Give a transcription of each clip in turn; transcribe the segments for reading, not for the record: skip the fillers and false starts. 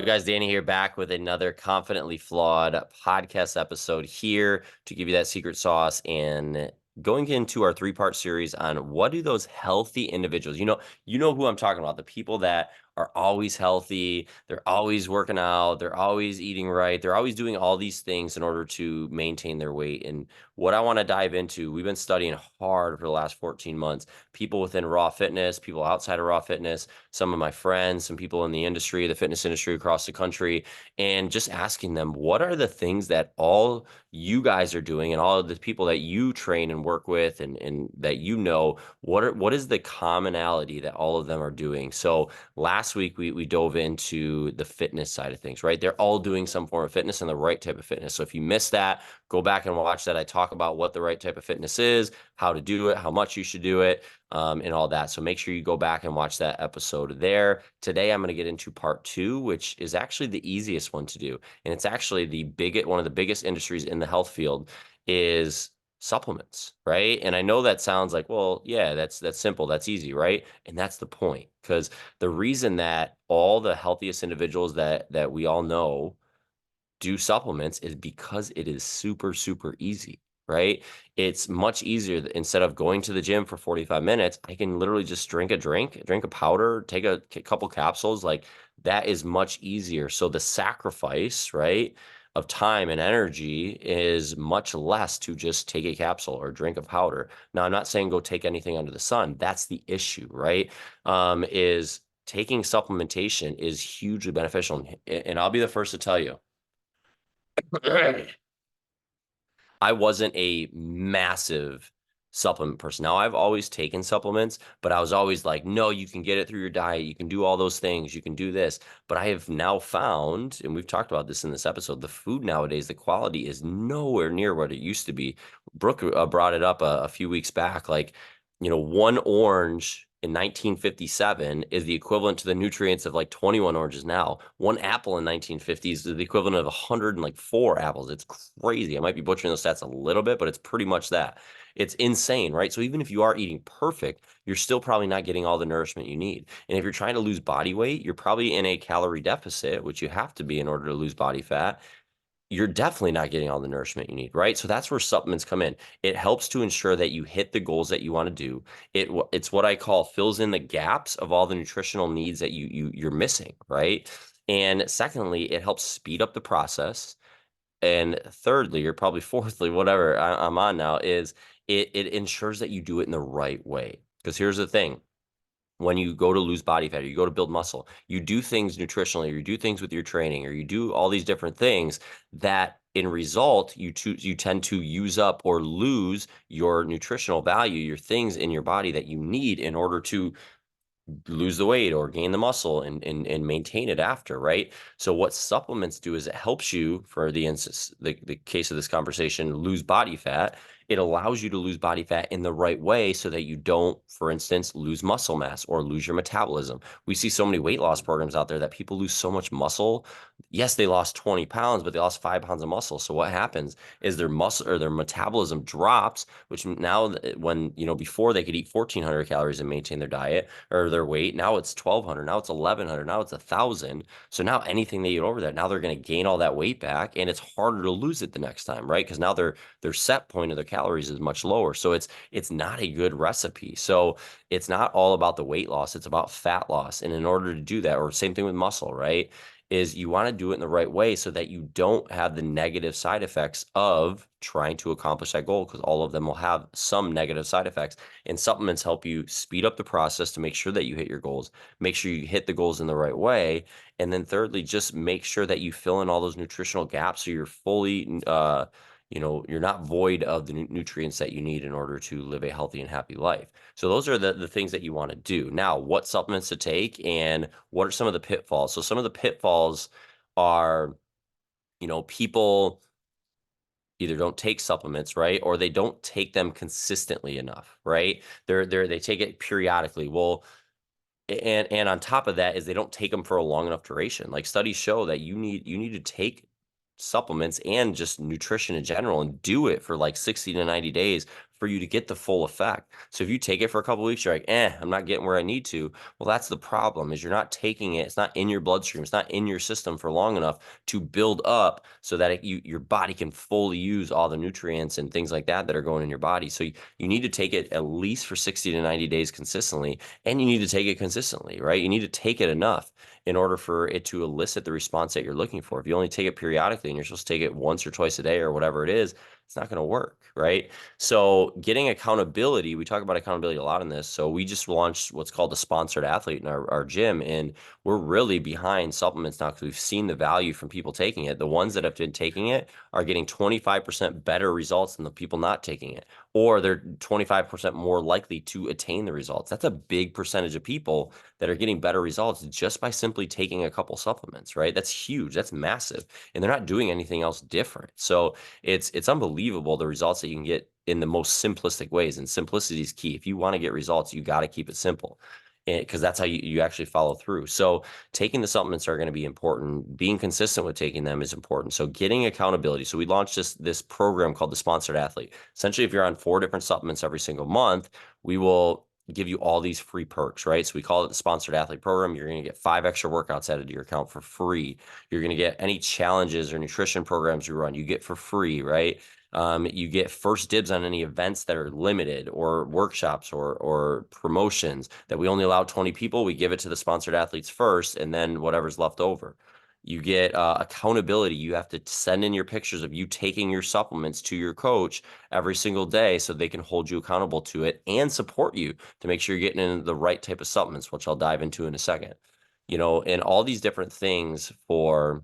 Hey guys, Danny here back with another Confidently Flawed podcast episode here to give you that secret sauce and going into our three-part series on what do those healthy individuals, you know who I'm talking about, the people that are always healthy, they're always working out, they're always eating right, they're always doing all these things in order to maintain their weight. And what I want to dive into, we've been studying hard for the last 14 months, people within Raw Fitness, people outside of Raw Fitness, some of my friends, some people in the industry, the fitness industry across the country, and just asking them, what are the things that all you guys are doing and all of the people that you train and work with and that what is the commonality that all of them are doing? So last week we dove into the fitness side of things, right? They're all doing some form of fitness and the right type of fitness. So if you missed that, go back and watch that. I talk about what the right type of fitness is, how to do it, how much you should do it, and all that. So make sure you go back and watch that episode there. Today, I'm going to get into part two, which is actually the easiest one to do. And it's actually one of the biggest industries in the health field is supplements, right? And I know that sounds like, well, yeah, that's simple, that's easy, right? And that's the point, because the reason that all the healthiest individuals that we all know do supplements is because it is super, super easy, right? It's much easier instead of going to the gym for 45 minutes, I can literally just drink a powder, take a couple capsules. Like that is much easier. So the sacrifice, right, of time and energy is much less to just take a capsule or drink a powder. Now, I'm not saying go take anything under the sun. That's the issue, right? Is taking supplementation is hugely beneficial. And I'll be the first to tell you, I wasn't a massive supplement person. Now, I've always taken supplements, but I was always like, no, you can get it through your diet. You can do all those things. You can do this. But I have now found, and we've talked about this in this episode, the food nowadays, the quality is nowhere near what it used to be. Brooke brought it up a few weeks back. Like, one orange in 1957 is the equivalent to the nutrients of like 21 oranges now. One apple in 1950s is the equivalent of 104 apples. It's crazy. I might be butchering those stats a little bit, but it's pretty much that. It's insane, right? So even if you are eating perfect, you're still probably not getting all the nourishment you need. And if you're trying to lose body weight, you're probably in a calorie deficit, which you have to be in order to lose body fat. You're definitely not getting all the nourishment you need, right? So that's where supplements come in. It helps to ensure that you hit the goals that you want to do. It's what I call fills in the gaps of all the nutritional needs that you're missing, right? And secondly, it helps speed up the process. And thirdly, or probably fourthly, whatever I'm on now, is it ensures that you do it in the right way. Because here's the thing, when you go to lose body fat or you go to build muscle, you do things nutritionally, or you do things with your training, or you do all these different things that in result you tend to use up or lose your nutritional value, your things in your body that you need in order to lose the weight or gain the muscle and maintain it after, right? So what supplements do is it helps you, for the instance, the case of this conversation, lose body fat. It allows you to lose body fat in the right way so that you don't, for instance, lose muscle mass or lose your metabolism. We see so many weight loss programs out there that people lose so much muscle. Yes, they lost 20 pounds, but they lost 5 pounds of muscle. So what happens is their muscle or their metabolism drops, which now when, before they could eat 1,400 calories and maintain their diet or their weight. Now it's 1,200. Now it's 1,100. Now it's 1,000. So now anything they eat over that, now they're going to gain all that weight back, and it's harder to lose it the next time, right? Because now their set point of their calories is much lower. So it's not a good recipe. So it's not all about the weight loss. It's about fat loss. And in order to do that, or same thing with muscle, right? Is you want to do it in the right way so that you don't have the negative side effects of trying to accomplish that goal, because all of them will have some negative side effects. And supplements help you speed up the process to make sure that you hit your goals, make sure you hit the goals in the right way. And then thirdly, just make sure that you fill in all those nutritional gaps so you're fully, you're not void of the nutrients that you need in order to live a healthy and happy life. So those are the things that you want to do. Now, what supplements to take and what are some of the pitfalls? So some of the pitfalls are, people either don't take supplements, right? Or they don't take them consistently enough, right? They take it periodically. Well, and on top of that is they don't take them for a long enough duration. Like studies show that you need to take supplements and just nutrition in general and do it for like 60 to 90 days for you to get the full effect. So if you take it for a couple of weeks, you're like, I'm not getting where I need to. Well, that's the problem is you're not taking it. It's not in your bloodstream. It's not in your system for long enough to build up so that your body can fully use all the nutrients and things like that are going in your body. So you need to take it at least for 60 to 90 days consistently, and you need to take it consistently, right? You need to take it enough in order for it to elicit the response that you're looking for. If you only take it periodically and you're supposed to take it once or twice a day or whatever it is, it's not going to work, right? So getting accountability, we talk about accountability a lot in this. So we just launched what's called a sponsored athlete in our gym, and we're really behind supplements now because we've seen the value from people taking it. The ones that have been taking it are getting 25% better results than the people not taking it, or they're 25% more likely to attain the results. That's a big percentage of people that are getting better results just by simply taking a couple supplements, right? That's huge. That's massive. And they're not doing anything else different. So it's unbelievable the results that you can get in the most simplistic ways. And simplicity is key. If you want to get results, you got to keep it simple, because that's how you actually follow through. So taking the supplements are going to be important. Being consistent with taking them is important. So getting accountability. So we launched this program called the Sponsored Athlete. Essentially, if you're on 4 different supplements every single month, we will give you all these free perks, right? So we call it the Sponsored Athlete Program. You're going to get 5 extra workouts added to your account for free. You're going to get any challenges or nutrition programs we run, you get for free, right? You get first dibs on any events that are limited, or workshops or promotions that we only allow 20 people. We give it to the sponsored athletes first, and then whatever's left over. You get accountability. You have to send in your pictures of you taking your supplements to your coach every single day so they can hold you accountable to it and support you to make sure you're getting in the right type of supplements, which I'll dive into in a second. And all these different things for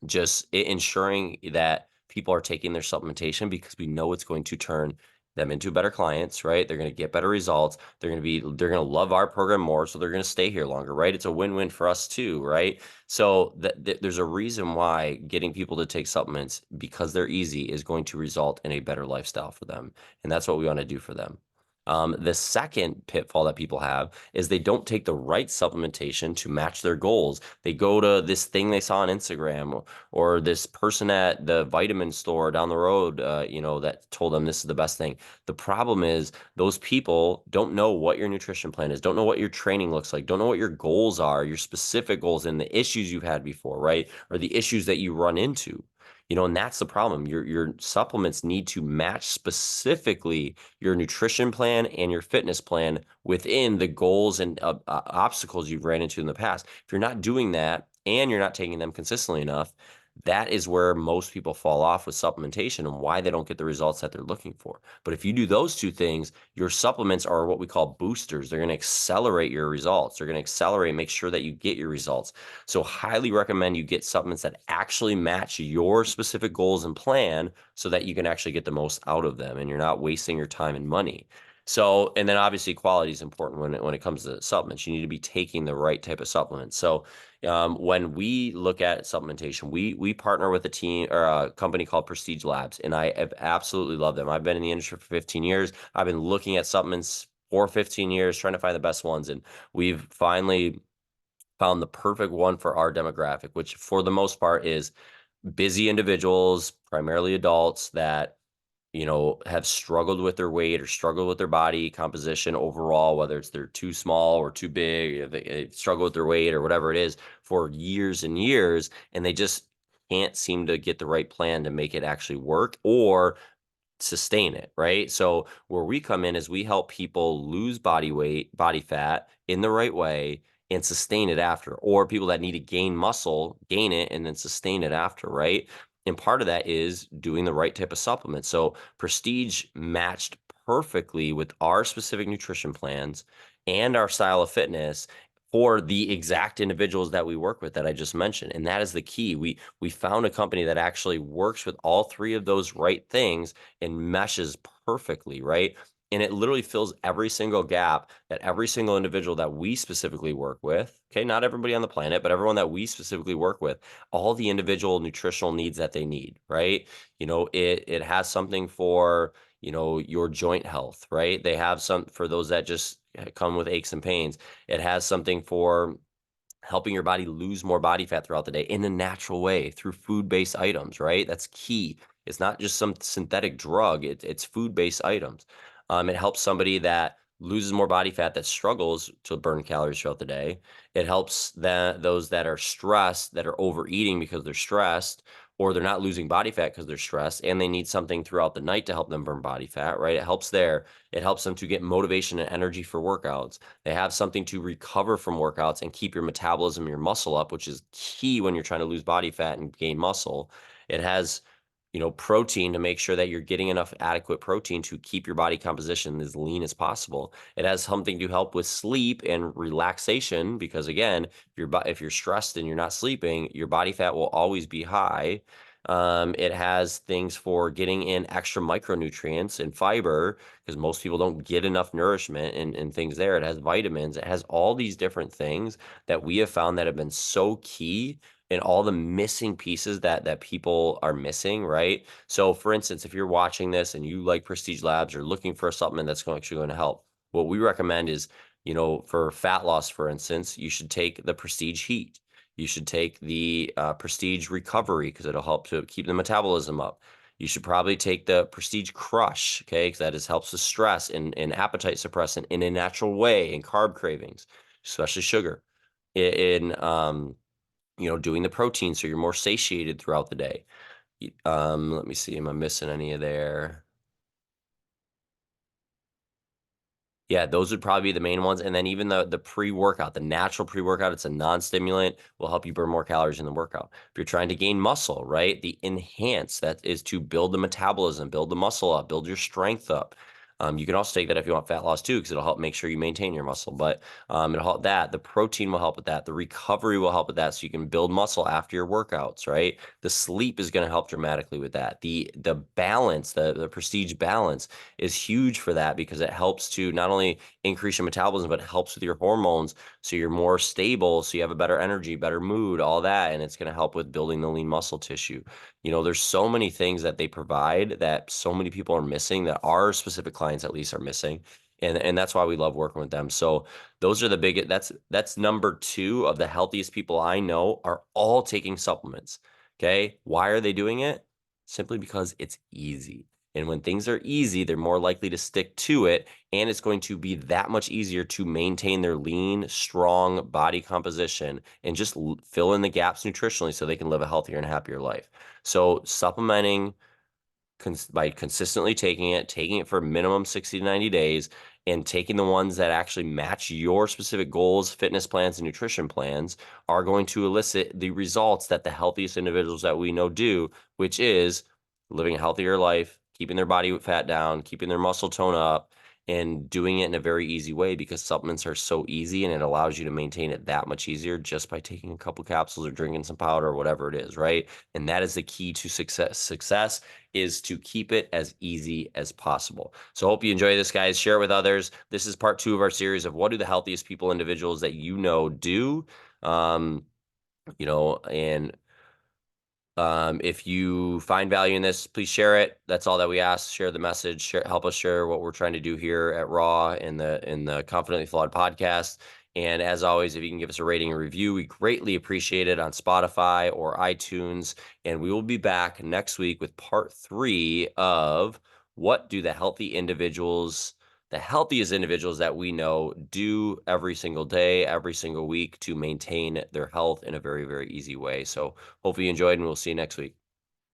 just ensuring that people are taking their supplementation, because we know it's going to turn them into better clients, right? They're going to get better results. They're going to love our program more, so they're going to stay here longer, right? It's a win-win for us too, right? So there's a reason why getting people to take supplements, because they're easy, is going to result in a better lifestyle for them, and that's what we want to do for them. The second pitfall that people have is they don't take the right supplementation to match their goals. They go to this thing they saw on Instagram, or this person at the vitamin store down the road, that told them this is the best thing. The problem is those people don't know what your nutrition plan is, don't know what your training looks like, don't know what your goals are, your specific goals, and the issues you've had before, right? Or the issues that you run into. And that's the problem. Your supplements need to match specifically your nutrition plan and your fitness plan within the goals and obstacles you've ran into in the past. If you're not doing that and you're not taking them consistently enough, that is where most people fall off with supplementation and why they don't get the results that they're looking for. But if you do those two things, your supplements are what we call boosters. They're going to accelerate your results. They're going to accelerate, make sure that you get your results. So highly recommend you get supplements that actually match your specific goals and plan so that you can actually get the most out of them and you're not wasting your time and money. So, and then obviously quality is important when it comes to supplements. You need to be taking the right type of supplements. So when we look at supplementation, we partner with a team or a company called Prestige Labs, and I have absolutely loved them. I've been in the industry for 15 years. I've been looking at supplements for 15 years, trying to find the best ones, and we've finally found the perfect one for our demographic, which for the most part is busy individuals, primarily adults that have struggled with their weight or struggled with their body composition overall, whether it's they're too small or too big, they struggle with their weight or whatever it is for years and years, and they just can't seem to get the right plan to make it actually work or sustain it, right? So where we come in is we help people lose body weight, body fat in the right way and sustain it after, or people that need to gain muscle, gain it and then sustain it after, right? And part of that is doing the right type of supplement. So Prestige matched perfectly with our specific nutrition plans and our style of fitness for the exact individuals that we work with that I just mentioned. And that is the key. We found a company that actually works with all 3 of those right things and meshes perfectly, right? And it literally fills every single gap that every single individual that we specifically work with, okay, not everybody on the planet, but everyone that we specifically work with, all the individual nutritional needs that they need, right? It has something for, your joint health, right? They have some for those that just come with aches and pains. It has something for helping your body lose more body fat throughout the day in a natural way through food-based items, right? That's key. It's not just some synthetic drug, it's food-based items. It helps somebody that loses more body fat that struggles to burn calories throughout the day. It helps those that are stressed, that are overeating because they're stressed, or they're not losing body fat because they're stressed, and they need something throughout the night to help them burn body fat, right? It helps there. It helps them to get motivation and energy for workouts. They have something to recover from workouts and keep your metabolism, your muscle up, which is key when you're trying to lose body fat and gain muscle. It has, protein to make sure that you're getting enough adequate protein to keep your body composition as lean as possible. It has something to help with sleep and relaxation because again, if you're stressed and you're not sleeping, your body fat will always be high. It has things for getting in extra micronutrients and fiber because most people don't get enough nourishment and things there. It has vitamins. It has all these different things that we have found that have been so key and all the missing pieces that people are missing, right? So for instance, if you're watching this and you like Prestige Labs or looking for a supplement that's actually going to help, what we recommend is, for fat loss, for instance, you should take the Prestige Heat. You should take the Prestige Recovery because it'll help to keep the metabolism up. You should probably take the Prestige Crush, okay, because that helps with stress and appetite suppressant in a natural way and carb cravings, especially sugar. Doing the protein so you're more satiated throughout the day. Let me see, am I missing any of there? Yeah, those would probably be the main ones, and then even the pre-workout, the natural pre-workout, it's a non-stimulant, will help you burn more calories in the workout. If you're trying to gain muscle, right, the enhance, that is to build the metabolism, build the muscle up, build your strength up. You can also take that if you want fat loss too, because it'll help make sure you maintain your muscle. But it'll help that. The protein will help with that. The recovery will help with that, so you can build muscle after your workouts, right? The sleep is going to help dramatically with that. The balance, the prestige balance is huge for that because it helps to not only increase your metabolism, but it helps with your hormones. So you're more stable. So you have a better energy, better mood, all that. And it's going to help with building the lean muscle tissue. There's so many things that they provide that so many people are missing, that our specific clients at least are missing. And that's why we love working with them. So those are the big, that's number two of the healthiest people I know are all taking supplements. Okay. Why are they doing it? Simply because it's easy. And when things are easy, they're more likely to stick to it. And it's going to be that much easier to maintain their lean, strong body composition and just fill in the gaps nutritionally so they can live a healthier and happier life. So supplementing by consistently taking it for minimum 60 to 90 days, and taking the ones that actually match your specific goals, fitness plans, and nutrition plans are going to elicit the results that the healthiest individuals that we know do, which is living a healthier life, keeping their body fat down, keeping their muscle tone up, and doing it in a very easy way because supplements are so easy and it allows you to maintain it that much easier just by taking a couple capsules or drinking some powder or whatever it is, right? And that is the key to success. Success is to keep it as easy as possible. So I hope you enjoy this, guys. Share it with others. This is part 2 of our series of what do the healthiest people, individuals that you know do. And if you find value in this, please share it. That's all that we ask. Share the message. Help us share what we're trying to do here at Raw in the Confidently Flawed podcast. And as always, if you can give us a rating and review, we greatly appreciate it on Spotify or iTunes. And we will be back next week with part 3 of what do the healthiest individuals that we know do every single day, every single week to maintain their health in a very, very easy way. So hopefully you enjoyed, and we'll see you next week.